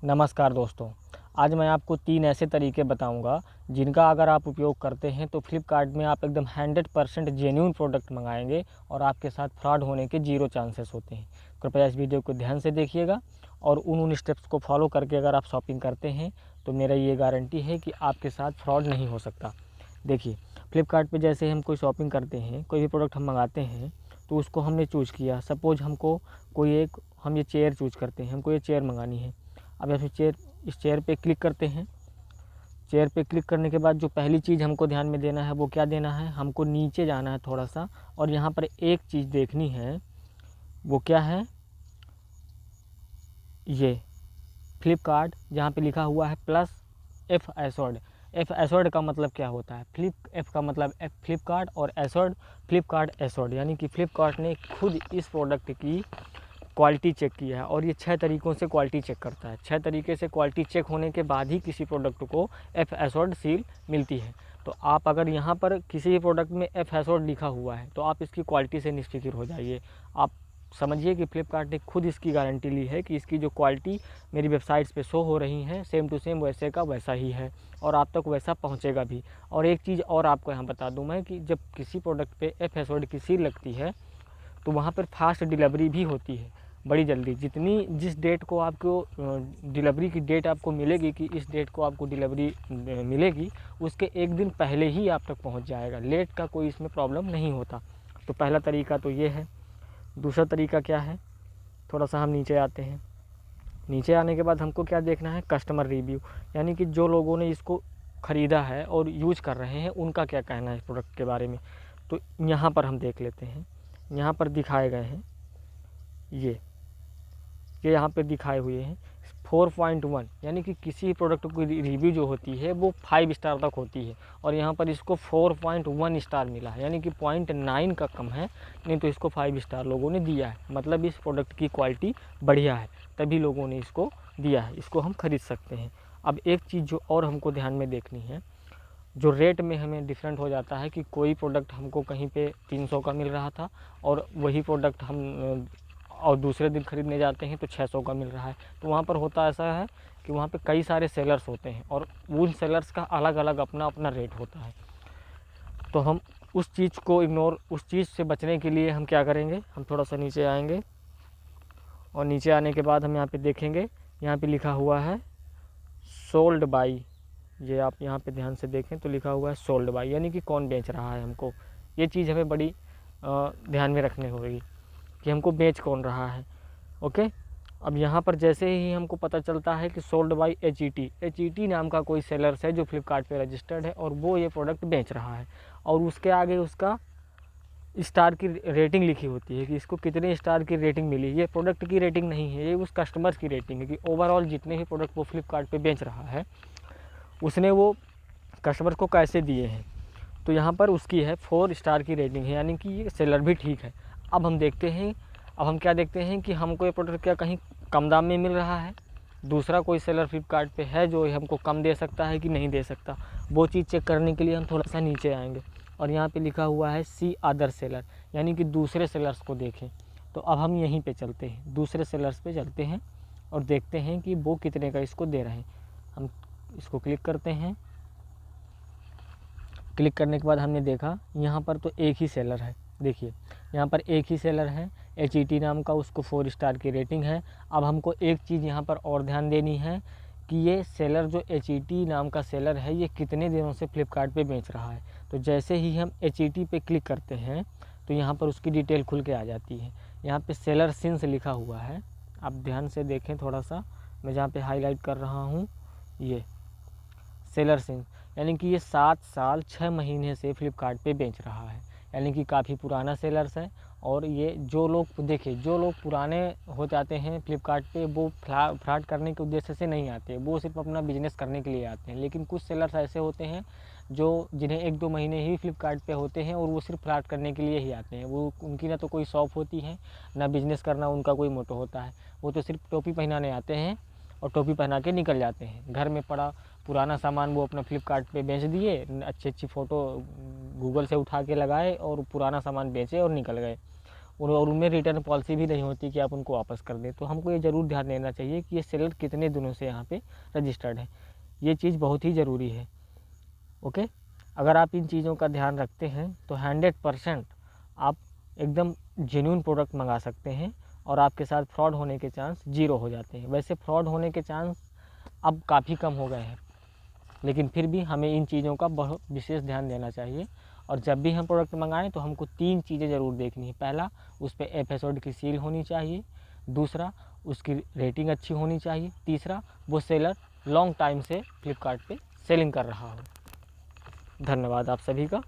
नमस्कार दोस्तों, आज मैं आपको 3 ऐसे तरीके बताऊंगा जिनका अगर आप उपयोग करते हैं तो फ्लिपकार्ट में आप एकदम 100% जेन्युइन प्रोडक्ट मंगाएंगे और आपके साथ फ्रॉड होने के 0 चांसेस होते हैं। कृपया इस वीडियो को ध्यान से देखिएगा और उन स्टेप्स को फॉलो करके अगर आप शॉपिंग करते हैं तो मेरा ये गारंटी है कि आपके साथ फ्रॉड नहीं हो सकता। देखिए, फ्लिपकार्ट पे जैसे हम कोई शॉपिंग करते हैं, कोई भी प्रोडक्ट हम मंगाते हैं तो उसको हमने चूज़ किया। सपोज़ हमको हम ये चेयर चूज़ करते हैं, हमको ये चेयर मंगानी है। अब ऐसे इस चेयर पे क्लिक करते हैं। चेयर पे क्लिक करने के बाद जो पहली चीज़ हमको ध्यान में देना है वो क्या देना है, हमको नीचे जाना है थोड़ा सा और यहाँ पर एक चीज़ देखनी है। वो क्या है, ये फ्लिपकार्ट जहाँ पे लिखा हुआ है plus F assured. F assured का मतलब क्या होता है, एफ का मतलब फ्लिपकार्ट और एसवर्ड फ्लिपकार्ट एसवर्ड, यानी कि फ्लिपकार्ट ने खुद इस प्रोडक्ट की क्वालिटी चेक किया है और ये 6 तरीक़ों से क्वालिटी चेक करता है। 6 तरीके से क्वालिटी चेक होने के बाद ही किसी प्रोडक्ट को एफ एसवर्ड सील मिलती है। तो आप अगर यहाँ पर किसी भी प्रोडक्ट में एफ एसवर्ड लिखा हुआ है तो आप इसकी क्वालिटी से निश्चिंत हो जाइए। आप समझिए कि फ्लिपकार्ट ने खुद इसकी गारंटी ली है कि इसकी जो क्वालिटी मेरी वेबसाइट्स पे शो हो रही हैं सेम टू सेम वैसे का वैसा ही है और आप तक वैसा पहुँचेगा भी। और एक चीज़ और आपको यहाँ बता दूँ मैं कि जब किसी प्रोडक्ट पे एफ एसवर्ड की सील लगती है तो वहाँ पर फास्ट डिलीवरी भी होती है, बड़ी जल्दी। जिस डेट को आपको डिलीवरी की डेट आपको मिलेगी कि इस डेट को आपको डिलीवरी मिलेगी, उसके एक दिन पहले ही आप तक पहुंच जाएगा। लेट का कोई इसमें प्रॉब्लम नहीं होता। तो पहला तरीका तो ये है। दूसरा तरीका क्या है, थोड़ा सा हम नीचे आते हैं। नीचे आने के बाद हमको क्या देखना है, कस्टमर रिव्यू, यानी कि जो लोगों ने इसको ख़रीदा है और यूज़ कर रहे हैं उनका क्या कहना है इस प्रोडक्ट के बारे में। तो यहाँ पर हम देख लेते हैं। यहाँ पर दिखाए गए हैं ये यहाँ पे दिखाए हुए हैं 4.1, यानी कि किसी प्रोडक्ट की रिव्यू जो होती है वो 5 स्टार तक होती है और यहाँ पर इसको 4.1 स्टार मिला है, यानी कि 0.9 का कम है। नहीं तो इसको 5 स्टार लोगों ने दिया है, मतलब इस प्रोडक्ट की क्वालिटी बढ़िया है, तभी लोगों ने इसको दिया है, इसको हम ख़रीद सकते हैं। अब एक चीज़ जो और हमको ध्यान में देखनी है, जो रेट में हमें डिफरेंट हो जाता है कि कोई प्रोडक्ट हमको कहीं पे 300 का मिल रहा था और वही प्रोडक्ट हम और दूसरे दिन ख़रीदने जाते हैं तो 600 का मिल रहा है। तो वहाँ पर होता ऐसा है कि वहाँ पे कई सारे सेलर्स होते हैं और उन सेलर्स का अलग अलग अपना अपना रेट होता है। तो हम उस चीज़ से बचने के लिए हम क्या करेंगे, हम थोड़ा सा नीचे आएंगे और नीचे आने के बाद हम यहाँ पे देखेंगे, यहाँ पे लिखा हुआ है सोल्ड बाई। ये आप यहाँ पे ध्यान से देखें तो लिखा हुआ है सोल्ड बाई, यानी कि कौन बेच रहा है हमको। ये चीज़ हमें बड़ी ध्यान में रखनी होगी कि हमको बेच कौन रहा है। ओके, अब यहाँ पर जैसे ही हमको पता चलता है कि sold by H E T नाम का कोई सेलर्स है जो फ्लिपकार्ट पे रजिस्टर्ड है और वो ये प्रोडक्ट बेच रहा है और उसके आगे उसका स्टार की रेटिंग लिखी होती है कि इसको कितने स्टार की रेटिंग मिली। ये प्रोडक्ट की रेटिंग नहीं है, ये उस कस्टमर की रेटिंग है कि ओवरऑल जितने भी प्रोडक्ट वो फ्लिपकार्ट पे बेच रहा है उसने वो कस्टमर को कैसे दिए हैं। तो यहाँ पर उसकी है 4 स्टार की रेटिंग है, यानी कि ये सेलर भी ठीक है। अब हम क्या देखते हैं कि हमको ये प्रोडक्ट क्या कहीं कम दाम में मिल रहा है, दूसरा कोई सेलर फ्लिपकार्ट पे है जो हमको कम दे सकता है कि नहीं दे सकता। वो चीज़ चेक करने के लिए हम थोड़ा सा नीचे आएंगे और यहाँ पे लिखा हुआ है सी अदर सेलर, यानी कि दूसरे सेलर्स को देखें। तो अब हम यहीं पे चलते हैं, दूसरे सेलर्स पे चलते हैं और देखते हैं कि वो कितने का इसको दे रहे हैं। हम इसको क्लिक करते हैं। क्लिक करने के बाद हमने देखा यहाँ पर तो एक ही सेलर है। देखिए यहाँ पर एक ही सेलर है, एच नाम का, उसको 4 स्टार की रेटिंग है। अब हमको एक चीज़ यहाँ पर और ध्यान देनी है कि ये सेलर जो एच नाम का सेलर है ये कितने दिनों से फ्लिपकार्ट पे बेच रहा है। तो जैसे ही हम एच पे क्लिक करते हैं तो यहाँ पर उसकी डिटेल खुल के आ जाती है। यहाँ पे सेलर सिंस लिखा हुआ है, आप ध्यान से देखें थोड़ा सा, मैं जहाँ पे हाईलाइट कर रहा हूँ ये सेलर सिंस, यानी कि ये 7 साल 6 महीने से फ्लिपकार्ट पे बेच रहा है, यानी कि काफ़ी पुराना सेलर्स है। और ये जो लोग पुराने हो जाते हैं फ्लिपकार्ट पे वो फ्रॉड करने के उद्देश्य से नहीं आते, वो सिर्फ अपना बिजनेस करने के लिए आते हैं। लेकिन कुछ सेलर्स ऐसे होते हैं जिन्हें 1-2 महीने ही फ्लिपकार्ट पे होते हैं और वो सिर्फ फ्रॉड करने के लिए ही आते हैं। वो उनकी ना तो कोई शॉप होती है ना बिजनेस करना उनका कोई मोटो होता है, वो तो सिर्फ टोपी पहनाने आते हैं और टोपी पहना के निकल जाते हैं। घर में पड़ा पुराना सामान वो अपना फ्लिपकार्ट पे बेच दिए, अच्छी फ़ोटो गूगल से उठा के लगाए और पुराना सामान बेचे और निकल गए। और उनमें रिटर्न पॉलिसी भी नहीं होती कि आप उनको वापस कर दें। तो हमको ये ज़रूर ध्यान देना चाहिए कि ये सेलर कितने दिनों से यहाँ पे रजिस्टर्ड है, ये चीज़ बहुत ही ज़रूरी है। ओके, अगर आप इन चीज़ों का ध्यान रखते हैं तो 100% आप एकदम जेन्युइन प्रोडक्ट मंगा सकते हैं और आपके साथ फ्रॉड होने के चांस 0 हो जाते हैं। वैसे फ्रॉड होने के चांस अब काफ़ी कम हो गए हैं, लेकिन फिर भी हमें इन चीज़ों का बहुत विशेष ध्यान देना चाहिए। और जब भी हम प्रोडक्ट मंगाएं तो हमको 3 चीज़ें ज़रूर देखनी है। पहला, उस पर एफएसओडी की सील होनी चाहिए। दूसरा, उसकी रेटिंग अच्छी होनी चाहिए। तीसरा, वो सेलर लॉन्ग टाइम से फ्लिपकार्ट पे सेलिंग कर रहा हो। धन्यवाद आप सभी का।